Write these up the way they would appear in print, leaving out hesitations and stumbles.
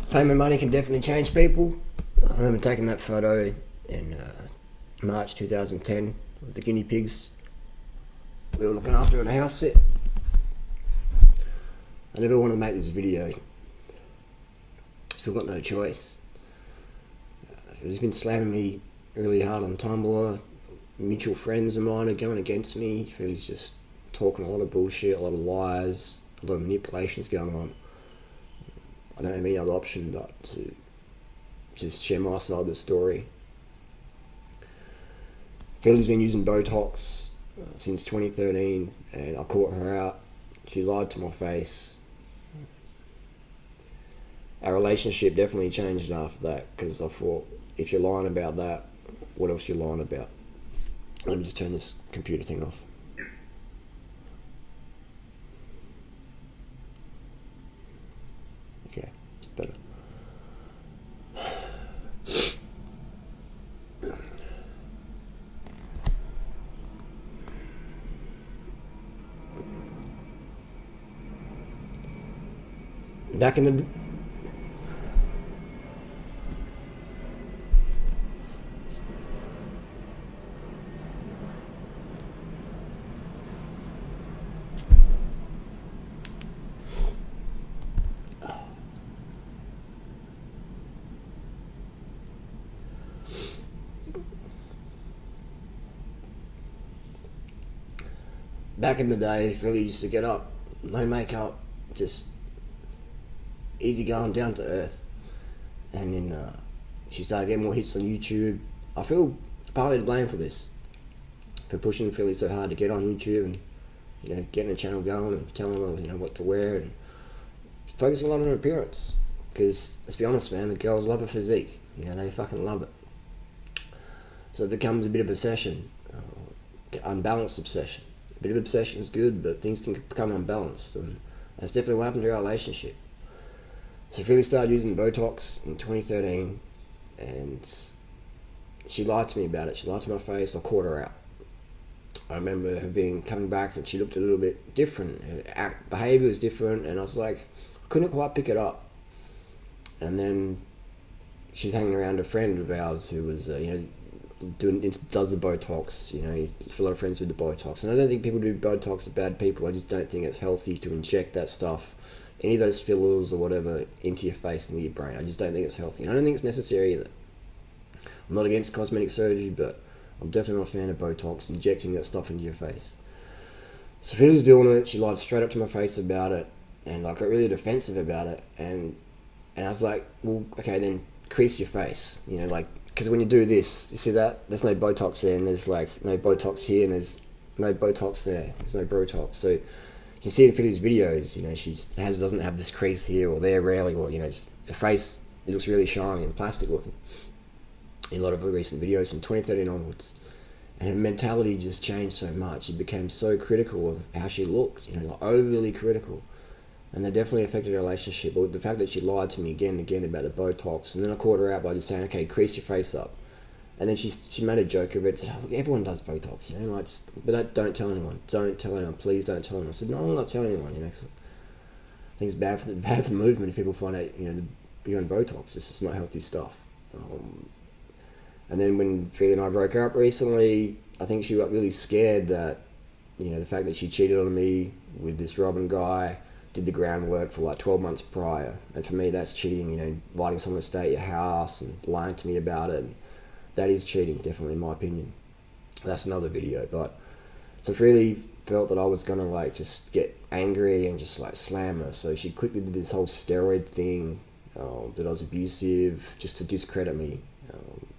Fame and money can definitely change people. I remember taking that photo in March 2010 with the guinea pigs we were looking after at a house set. I never wanted to make this video. Still got no choice. It's been slamming me really hard on Tumblr. Mutual friends of mine are going against me. Freelee's just talking a lot of bullshit, a lot of lies, a lot of manipulations going on. I don't have any other option but to just share my side of the story. Freelee's been using Botox since 2013, and I caught her out. She lied to my face. Our relationship definitely changed after that, because I thought, if you're lying about that, what else are you lying about? Let me just turn this computer thing off. Okay, it's better. Back in the Back in the day, Freelee used to get up, no makeup, just easy going, down to earth. And then she started getting more hits on YouTube. I feel partly to blame for this, for pushing Freelee so hard to get on YouTube and, you know, getting a channel going and telling her, you know, what to wear and focusing a lot on her appearance. Because, let's be honest, man, the girls love her physique. You know, they fucking love it. So it becomes a bit of an obsession, unbalanced obsession. A bit of obsession is good, but things can become unbalanced, and that's definitely what happened to our relationship. So Freelee started using Botox in 2013, and she lied to me about it. She lied to my face. I caught her out. I remember her coming back, and she looked a little bit different. Her behaviour was different, and I was like, I couldn't quite pick it up. And then she's hanging around a friend of ours who was, does the Botox. You know, a lot of friends with the Botox, and I don't think people who do Botox are bad people. I just don't think it's healthy to inject that stuff, any of those fillers or whatever, into your face and your brain. I just don't think it's healthy, and I don't think it's necessary either. I'm not against cosmetic surgery, but I'm definitely not a fan of Botox, injecting that stuff into your face. So Freelee's doing it. She lied straight up to my face about it, and I got really defensive about it, and I was like, well, okay, then crease your face, you know, like, because when you do this, you see that? There's no Botox there, and there's like no Botox here, and there's no Botox there. There's no Botox. So you can see in Freelee's videos, you know, doesn't have this crease here or there rarely, or, you know, just the face, it looks really shiny and plastic looking in a lot of her recent videos from 2013 onwards. And her mentality just changed so much. She became so critical of how she looked, you know, like overly critical. And that definitely affected our relationship. But the fact that she lied to me again and again about the Botox, and then I caught her out by just saying, okay, crease your face up. And then she made a joke of it, said, oh, look, everyone does Botox, you know, like, but don't tell anyone. Don't tell anyone, please don't tell anyone. I said, no, I'm not telling anyone, you know, 'cause I think it's bad for the movement if people find out, you know, you're on Botox. This is not healthy stuff. And then when Freelee and I broke up recently, I think she got really scared that, you know, the fact that she cheated on me with this Robin guy, did the groundwork for like 12 months prior. And for me, that's cheating, you know, inviting someone to stay at your house and lying to me about it. That is cheating, definitely, in my opinion. That's another video. But so Freelee felt that I was going to like just get angry and just like slam her. So she quickly did this whole steroid thing, that I was abusive, just to discredit me.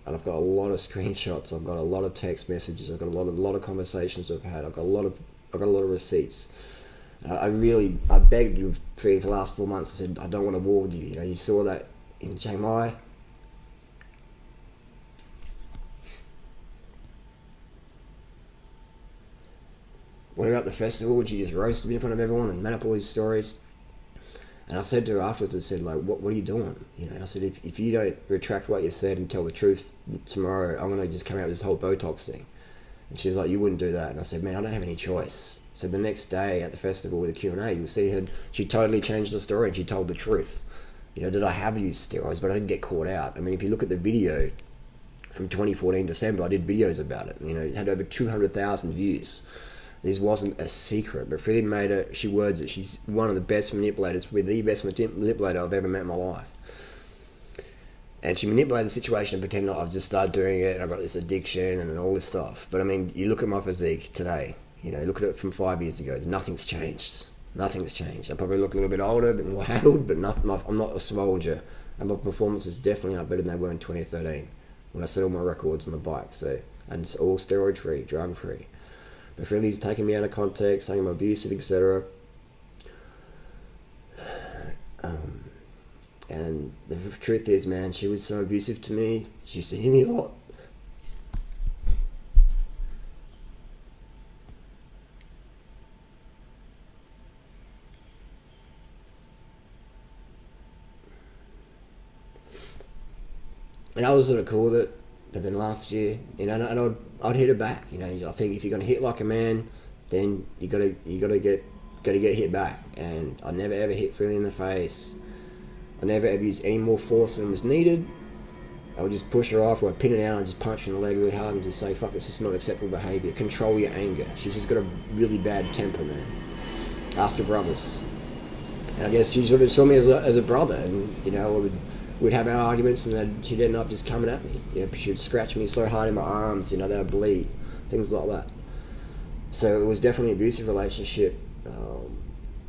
And I've got a lot of screenshots. I've got a lot of text messages. I've got a lot of conversations we've had. I've got a lot of receipts. I begged you for the last 4 months. I said, I don't want to war with you. You know, you saw that in Chiang Mai. What about the festival? Would you just roasted me in front of everyone and made up all these stories? And I said to her afterwards, I said, like, what are you doing? You know, and I said, if you don't retract what you said and tell the truth tomorrow, I'm going to just come out with this whole Botox thing. And she was like, you wouldn't do that. And I said, man, I don't have any choice. So the next day at the festival with the Q&A, you'll see her, she totally changed the story and she told the truth. You know, did I have used steroids, but I didn't get caught out. I mean, if you look at the video from 2014 December, I did videos about it. You know, it had over 200,000 views. This wasn't a secret, but Freelee made it, she words it, she's one of the best manipulators, probably the best manipulator I've ever met in my life. And she manipulated the situation and pretended like I've just started doing it and I've got this addiction and all this stuff. But I mean, you look at my physique today, you know, look at it from 5 years ago, nothing's changed. Nothing's changed. I probably look a little bit older, a bit more haggard, but I'm not a soldier. And my performances definitely are better than they were in 2013 when I set all my records on the bike. So, and it's all steroid free, drug free. But Freelee's taking me out of context, saying I'm abusive, etc. And the truth is, man, she was so abusive to me. She used to hit me a lot. And I was sort of cool with it, but then last year, you know, and I'd hit her back. You know, I think if you're gonna hit like a man, then you gotta get hit back. And I never ever hit Freelee in the face. I never ever used any more force than was needed. I would just push her off, or I'd pin her down, and just punch her in the leg really hard, and just say, "Fuck, this is not acceptable behaviour. Control your anger." She's just got a really bad temper, man. Ask her brothers. And I guess she sort of saw me as a brother, and you know, we'd have our arguments, and then she'd end up just coming at me. You know, she'd scratch me so hard in my arms, you know, that I'd bleed, things like that. So it was definitely an abusive relationship,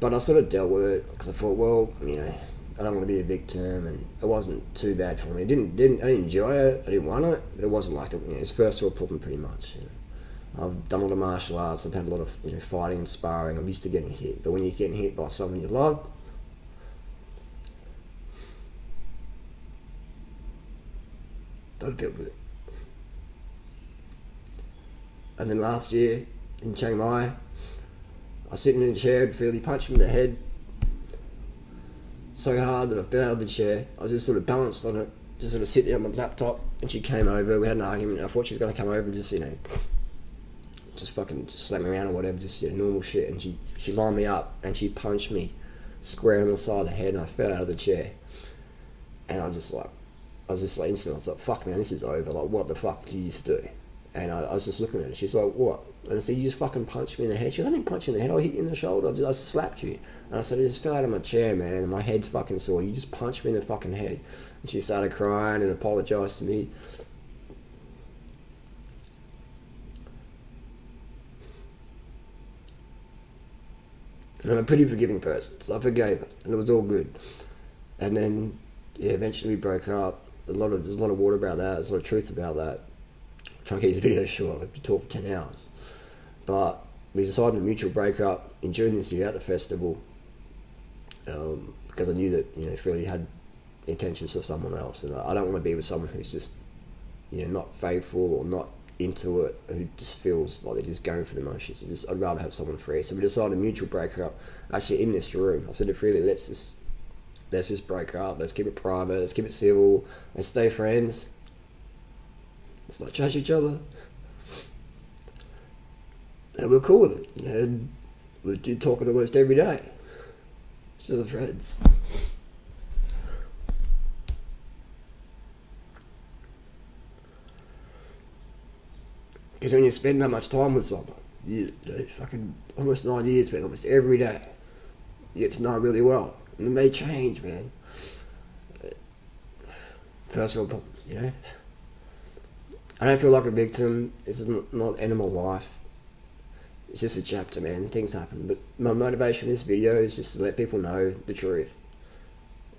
but I sort of dealt with it because I thought, well, you know, I don't want to be a victim, and it wasn't too bad for me. I didn't enjoy it, I didn't want it, but it wasn't like, you know, it's first world problem pretty much. You know, I've done a lot of martial arts, I've had a lot of, you know, fighting and sparring. I'm used to getting hit, but when you're getting hit by someone you love, don't feel good. And then last year in Chiang Mai, I was sitting in a chair and Freelee punched me in the head so hard that I fell out of the chair. I was just sort of balanced on it, just sort of sitting on my laptop, and she came over. We had an argument, and I thought she was going to come over and just, you know, just fucking just slap me around or whatever, just, you know, normal shit. And she lined me up and she punched me square on the side of the head, and I fell out of the chair. And I was just like instantly, I was like, fuck man, this is over. Like, what the fuck did you used to do? And I was just looking at her. She's like, what? And I said, you just fucking punched me in the head. She goes, I didn't punch you in the head, I hit you in the shoulder. I just slapped you. And I said, I just fell out of my chair, man, and my head's fucking sore. You just punched me in the fucking head. And she started crying and apologised to me. And I'm a pretty forgiving person, so I forgave her, and it was all good. And then, yeah, eventually we broke up. There's a lot of water about that. There's a lot of truth about that. I'm trying to keep this video short. I've been talking for 10 hours. But we decided to mutual breakup in June this year at the festival, because I knew that, you know, Freelee had intentions for someone else, and I don't want to be with someone who's just, you know, not faithful or not into it, who just feels like they're just going for the motions. I'd rather have someone free. So we decided to mutual breakup actually in this room. I said to Freelee, let's just break up, let's keep it private, let's keep it civil, let's stay friends, let's not judge each other. And we're cool with it, and we do talking almost every day, just as friends. Because when you spend that much time with someone, you know, fucking almost 9 years, spent almost every day, you get to know really well. And then they change, man. First world problems, you know. I don't feel like a victim. This is not end of my life. It's just a chapter, man. Things happen. But my motivation in this video is just to let people know the truth.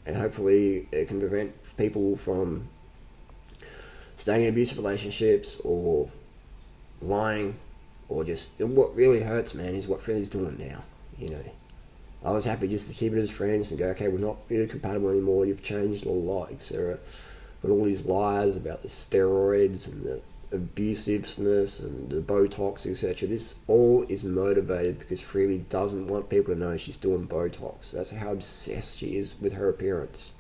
And hopefully it can prevent people from staying in abusive relationships or lying, or just, what really hurts, man, is what Freelee's doing now, you know. I was happy just to keep it as friends and go, okay, we're not really compatible anymore, you've changed a lot, etc. But all these lies about the steroids and the abusiveness and the Botox, etc., this all is motivated because Freelee doesn't want people to know she's doing Botox. That's how obsessed she is with her appearance.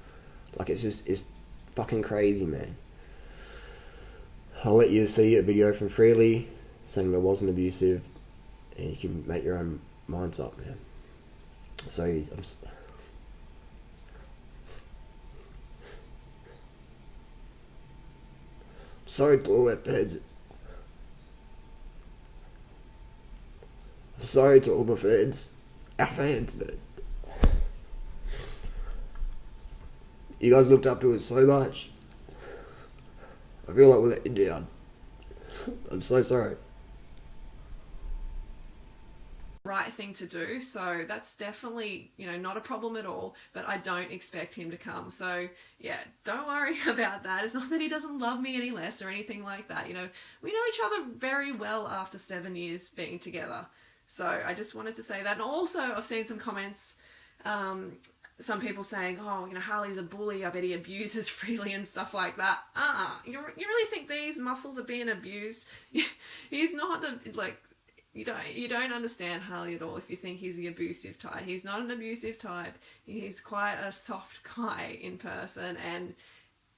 Like, it's fucking crazy, man. I'll let you see a video from Freelee saying it wasn't abusive, and you can make your own minds up, man. So I'm sorry to all our fans. I'm sorry to all my fans. Our fans, man. You guys looked up to us so much. I feel like we let you down. I'm so sorry. Right thing to do, so that's definitely, you know, not a problem at all, but I don't expect him to come. So yeah, don't worry about that. It's not that he doesn't love me any less or anything like that. You know, we know each other very well after 7 years being together. So I just wanted to say that. And also I've seen some comments, some people saying, oh, you know, Harley's a bully, I bet he abuses Freelee and stuff like that. You really think these muscles are being abused? He's not the, like, you don't understand Harley at all if you think he's the abusive type. He's not an abusive type. He's quite a soft guy in person, and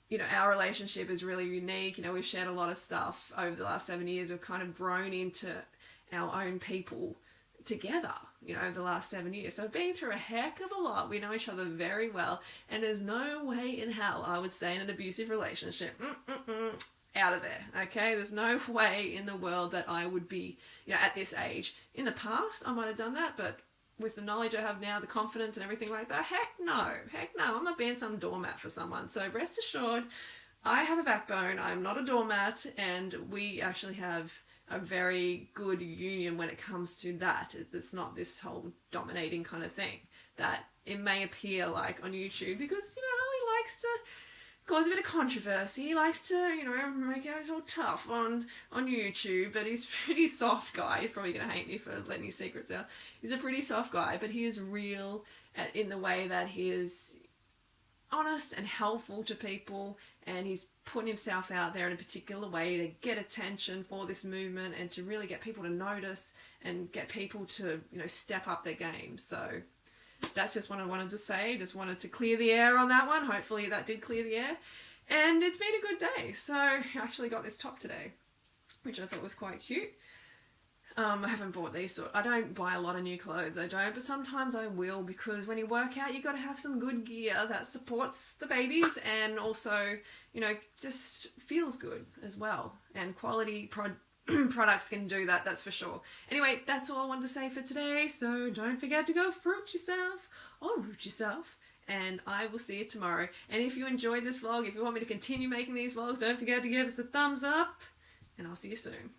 you know, our relationship is really unique. You know, we've shared a lot of stuff over the last 7 years. We've kind of grown into our own people together, you know, over the last 7 years. So we've been through a heck of a lot. We know each other very well, and there's no way in hell I would stay in an abusive relationship. Out of there, okay? There's no way in the world that I would be, you know, at this age. In the past, I might have done that, but with the knowledge I have now, the confidence and everything like that, heck no. I'm not being some doormat for someone. So rest assured, I have a backbone. I'm not a doormat, and we actually have a very good union when it comes to that. It's not this whole dominating kind of thing that it may appear like on YouTube, because, you know, Harley likes to cause a bit of controversy. He likes to, you know, make it all tough on YouTube, but he's a pretty soft guy. He's probably going to hate me for letting his secrets out. He's a pretty soft guy, but he is real in the way that he is honest and helpful to people, and he's putting himself out there in a particular way to get attention for this movement and to really get people to notice and get people to, you know, step up their game. So that's just what I wanted to say. Just wanted to clear the air on that one. Hopefully that did clear the air. And it's been a good day. So I actually got this top today, which I thought was quite cute. I haven't bought these. I don't buy a lot of new clothes. I don't, but sometimes I will, because when you work out, you've got to have some good gear that supports the babies and also, you know, just feels good as well. And quality products can do that, that's for sure. Anyway, that's all I wanted to say for today, so don't forget to go fruit yourself or root yourself, and I will see you tomorrow. And if you enjoyed this vlog, if you want me to continue making these vlogs, don't forget to give us a thumbs up, and I'll see you soon.